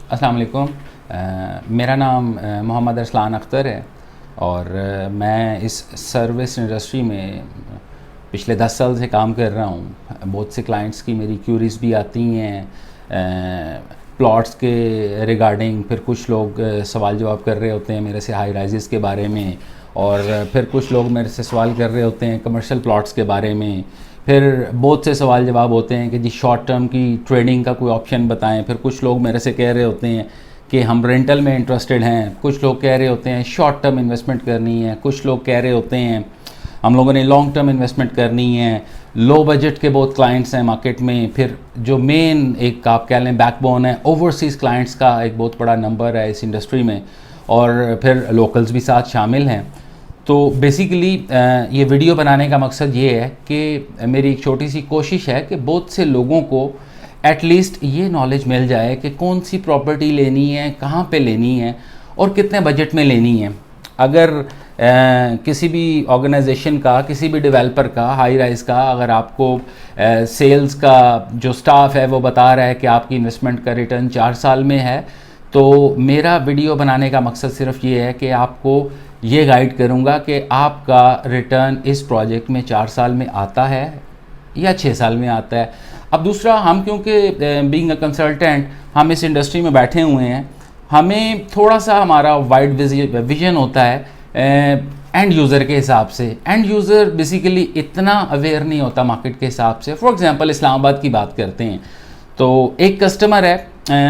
अस्सलाम वालेकुम। मेरा नाम मोहम्मद अरसलान अख्तर है और मैं इस सर्विस इंडस्ट्री में पिछले 10 साल से काम कर रहा हूँ। बहुत से क्लाइंट्स की मेरी क्यूरीज भी आती हैं प्लॉट्स के रिगार्डिंग, फिर कुछ लोग सवाल जवाब कर रहे होते हैं मेरे से हाई राइजेस के बारे में, और फिर कुछ लोग मेरे से सवाल कर रहे होते हैं कमर्शियल प्लॉट्स के बारे में। फिर बहुत से सवाल जवाब होते हैं कि जी शॉर्ट टर्म की ट्रेडिंग का कोई ऑप्शन बताएं। फिर कुछ लोग मेरे से कह रहे होते हैं कि हम रेंटल में इंटरेस्टेड हैं, कुछ लोग कह रहे होते हैं शॉर्ट टर्म इन्वेस्टमेंट करनी है, कुछ लोग कह रहे होते हैं हम लोगों ने लॉन्ग टर्म इन्वेस्टमेंट करनी है। लो बजट के बहुत क्लाइंट्स हैं मार्केट में। फिर जो मेन एक आप कह लें बैकबोन है, ओवरसीज़ क्लाइंट्स का एक बहुत बड़ा नंबर है इस इंडस्ट्री में, और फिर लोकल्स भी साथ शामिल हैं। तो बेसिकली ये वीडियो बनाने का मकसद ये है कि मेरी एक छोटी सी कोशिश है कि बहुत से लोगों को एटलीस्ट ये नॉलेज मिल जाए कि कौन सी प्रॉपर्टी लेनी है, कहाँ पे लेनी है और कितने बजट में लेनी है। अगर किसी भी ऑर्गेनाइजेशन का, किसी भी डेवलपर का, हाई राइज का, अगर आपको सेल्स का जो स्टाफ है वो बता रहा है कि आपकी इन्वेस्टमेंट का रिटर्न 4 साल में है, तो मेरा वीडियो बनाने का मकसद सिर्फ ये है कि आपको ये गाइड करूँगा कि आपका रिटर्न इस प्रोजेक्ट में 4 साल में आता है या 6 साल में आता है। अब दूसरा, हम क्योंकि बीइंग अ कंसल्टेंट हम इस इंडस्ट्री में बैठे हुए हैं, हमें थोड़ा सा हमारा वाइड विजन होता है एंड यूज़र के हिसाब से। एंड यूज़र बेसिकली इतना अवेयर नहीं होता मार्केट के हिसाब से। फॉर एग्जांपल इस्लामाबाद की बात करते हैं तो एक कस्टमर है,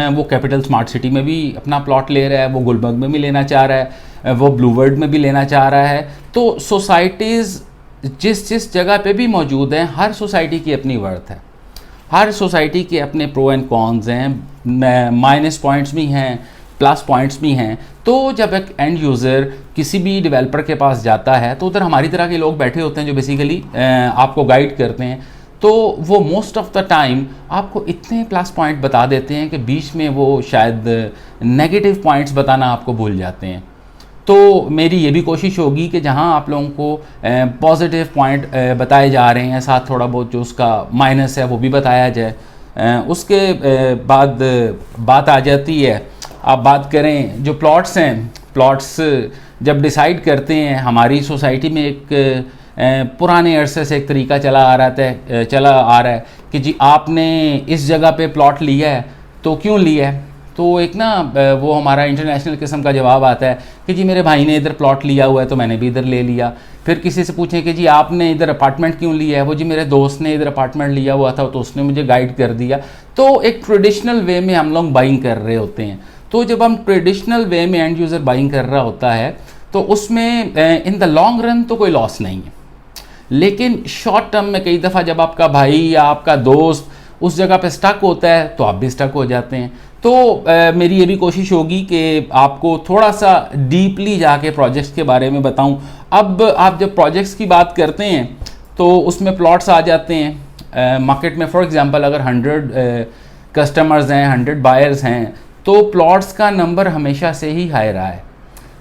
वो कैपिटल स्मार्ट सिटी में भी अपना प्लॉट ले रहा है, वो गुलबर्ग में भी लेना चाह रहा है, वो ब्लू वर्ल्ड में भी लेना चाह रहा है। तो सोसाइटीज़ जिस जिस जगह पे भी मौजूद हैं, हर सोसाइटी की अपनी वर्थ है, हर सोसाइटी के अपने प्रो एंड कॉन्स हैं, माइनस पॉइंट्स भी हैं, प्लस पॉइंट्स भी हैं। तो जब एक एंड यूज़र किसी भी डेवलपर के पास जाता है तो उधर हमारी तरह के लोग बैठे होते हैं जो बेसिकली आपको गाइड करते हैं। तो वो मोस्ट ऑफ द टाइम आपको इतने प्लस पॉइंट बता देते हैं कि बीच में वो शायद नेगेटिव पॉइंट्स बताना आपको भूल जाते हैं। तो मेरी ये भी कोशिश होगी कि जहां आप लोगों को पॉजिटिव पॉइंट बताए जा रहे हैं, साथ थोड़ा बहुत जो उसका माइनस है वो भी बताया जाए। उसके बाद बात आ जाती है, आप बात करें जो प्लॉट्स हैं, प्लॉट्स जब डिसाइड करते हैं, हमारी सोसाइटी में एक पुराने अरसे से एक तरीका चला आ रहा है कि जी आपने इस जगह पे प्लॉट लिया है तो क्यों लिया है। तो एक ना वो हमारा इंटरनेशनल किस्म का जवाब आता है कि जी मेरे भाई ने इधर प्लॉट लिया हुआ है तो मैंने भी इधर ले लिया। फिर किसी से पूछें कि जी आपने इधर अपार्टमेंट क्यों लिया है, वो जी मेरे दोस्त ने इधर अपार्टमेंट लिया हुआ था तो उसने मुझे गाइड कर दिया। तो एक ट्रेडिशनल वे में हम लोग बाइंग कर रहे होते हैं। तो जब हम ट्रेडिशनल वे में एंड यूज़र बाइंग कर रहा होता है तो उसमें इन द लॉन्ग रन तो कोई लॉस नहीं है, लेकिन शॉर्ट टर्म में कई दफ़ा जब आपका भाई या आपका दोस्त उस जगह पे स्टक होता है तो आप भी स्टक हो जाते हैं। तो मेरी ये भी कोशिश होगी कि आपको थोड़ा सा डीपली जाके प्रोजेक्ट्स के बारे में बताऊं। अब आप जब प्रोजेक्ट्स की बात करते हैं तो उसमें प्लॉट्स आ जाते हैं मार्केट में। फॉर एग्जांपल अगर 100 कस्टमर्स हैं, 100 बायर्स हैं, तो प्लॉट्स का नंबर हमेशा से ही हाई रहा है।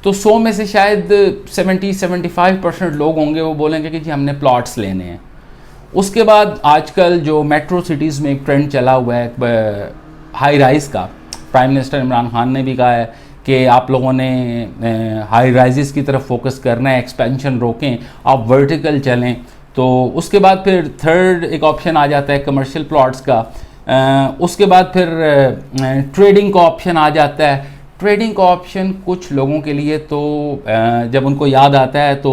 तो 100 में से शायद 70-75% लोग होंगे वो बोलेंगे कि जी हमने प्लॉट्स लेने हैं। उसके बाद आजकल जो मेट्रो सिटीज़ में एक ट्रेंड चला हुआ है हाई राइज़ का, प्राइम मिनिस्टर इमरान खान ने भी कहा है कि आप लोगों ने हाई राइजेस की तरफ फोकस करना है, एक्सपेंशन रोकें, आप वर्टिकल चलें। तो उसके बाद फिर थर्ड एक ऑप्शन आ जाता है कमर्शियल प्लॉट्स का। उसके बाद फिर ट्रेडिंग का ऑप्शन आ जाता है। ट्रेडिंग का ऑप्शन कुछ लोगों के लिए तो जब उनको याद आता है तो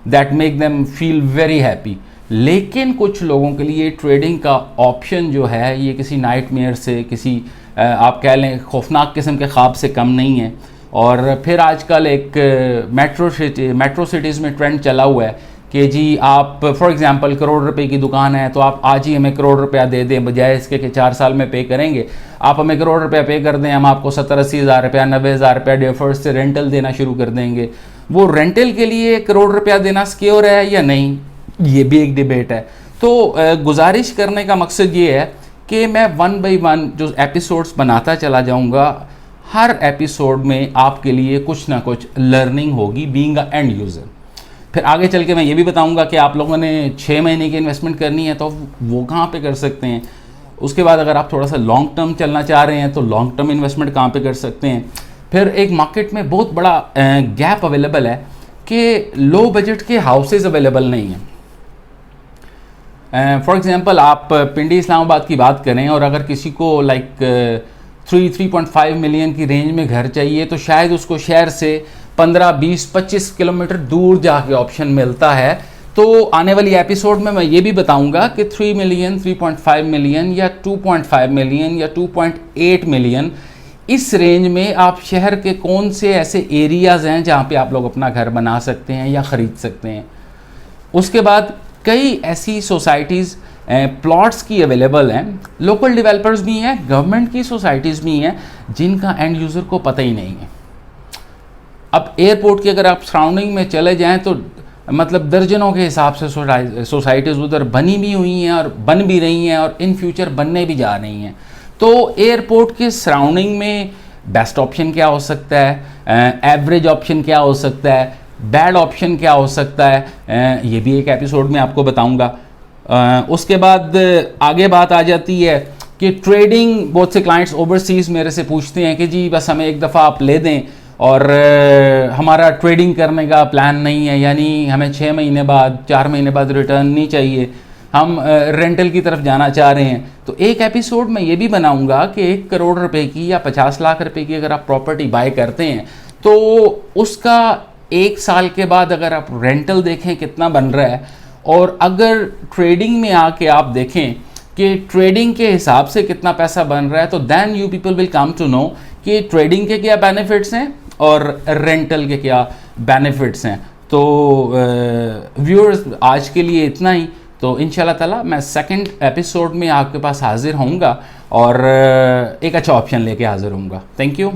that make them feel very happy, लेकिन कुछ लोगों के लिए ट्रेडिंग का ऑप्शन जो है ये किसी नाइटमेयर से, किसी आप कह लें खौफनाक किस्म के ख्वाब से कम नहीं है। और फिर आजकल एक मेट्रो सिटीज़ में ट्रेंड चला हुआ है कि जी आप फॉर एग्जांपल करोड़ रुपए की दुकान है तो आप आज ही हमें करोड़ रुपया दे दें, बजाय इसके कि 4 साल में पे करेंगे। आप हमें करोड़ रुपया पे कर दें, हम आपको 70-80 हज़ार रुपया, 90 हज़ार रुपया डे फर्स्ट से रेंटल देना शुरू कर देंगे। वो रेंटल के लिए करोड़ रुपया देना सिक्योर है या नहीं, ये भी एक डिबेट है। तो गुजारिश करने का मकसद ये है कि मैं 1 बाय 1 जो एपिसोड्स बनाता चला जाऊँगा, हर एपिसोड में आपके लिए कुछ ना कुछ लर्निंग होगी बीइंग अ एंड यूज़र। फिर आगे चल के मैं ये भी बताऊंगा कि आप लोगों ने 6 महीने की इन्वेस्टमेंट करनी है तो वो कहाँ पे कर सकते हैं। उसके बाद अगर आप थोड़ा सा लॉन्ग टर्म चलना चाह रहे हैं तो लॉन्ग टर्म इन्वेस्टमेंट कहाँ पे कर सकते हैं। फिर एक मार्केट में बहुत बड़ा गैप अवेलेबल है कि लो बजट के हाउसेज अवेलेबल नहीं हैं। फॉर एग्जांपल आप पिंडी इस्लामाबाद की बात करें और अगर किसी को लाइक 3.5 मिलियन की रेंज में घर चाहिए तो शायद उसको शहर से 15, 20, 25 किलोमीटर दूर जाके ऑप्शन मिलता है। तो आने वाली एपिसोड में मैं ये भी बताऊंगा कि 3 मिलियन, 3.5 मिलियन या 2.5 मिलियन या 2.8 मिलियन इस रेंज में आप शहर के कौन से ऐसे एरियाज़ हैं जहाँ पे आप लोग अपना घर बना सकते हैं या ख़रीद सकते हैं। उसके बाद कई ऐसी सोसाइटीज़ प्लॉट्स की अवेलेबल हैं, लोकल डेवलपर्स भी हैं, गवर्नमेंट की सोसाइटीज़ भी हैं जिनका एंड यूज़र को पता ही नहीं है। अब एयरपोर्ट की अगर आप सराउंडिंग में चले जाएं तो मतलब दर्जनों के हिसाब से सोसाइटीज़ उधर बनी भी हुई हैं और बन भी रही हैं और इन फ्यूचर बनने भी जा रही हैं। तो एयरपोर्ट के सराउंडिंग में बेस्ट ऑप्शन क्या हो सकता है, एवरेज ऑप्शन क्या हो सकता है, बैड ऑप्शन क्या हो सकता है, ये भी एक एपिसोड में आपको बताऊंगा। उसके बाद आगे बात आ जाती है कि ट्रेडिंग, बहुत से क्लाइंट्स ओवरसीज़ मेरे से पूछते हैं कि जी बस हमें एक दफ़ा आप ले दें और हमारा ट्रेडिंग करने का प्लान नहीं है, यानी हमें 6 महीने बाद, 4 महीने बाद रिटर्न नहीं चाहिए, हम रेंटल की तरफ जाना चाह रहे हैं। तो एक एपिसोड में ये भी बनाऊंगा कि 1 करोड़ रुपए की या 50 लाख रुपए की अगर आप प्रॉपर्टी बाय करते हैं तो उसका 1 साल के बाद अगर आप रेंटल देखें कितना बन रहा है, और अगर ट्रेडिंग में आके आप देखें कि ट्रेडिंग के हिसाब से कितना पैसा बन रहा है, तो then you people will come to know कि ट्रेडिंग के क्या बेनिफिट्स हैं और रेंटल के क्या बेनिफिट्स हैं। तो व्यूअर्स आज के लिए इतना ही। तो इंशाल्लाह ताला मैं सेकंड एपिसोड में आपके पास हाजिर होऊंगा और एक अच्छा ऑप्शन लेके हाजिर होऊंगा। Thank you.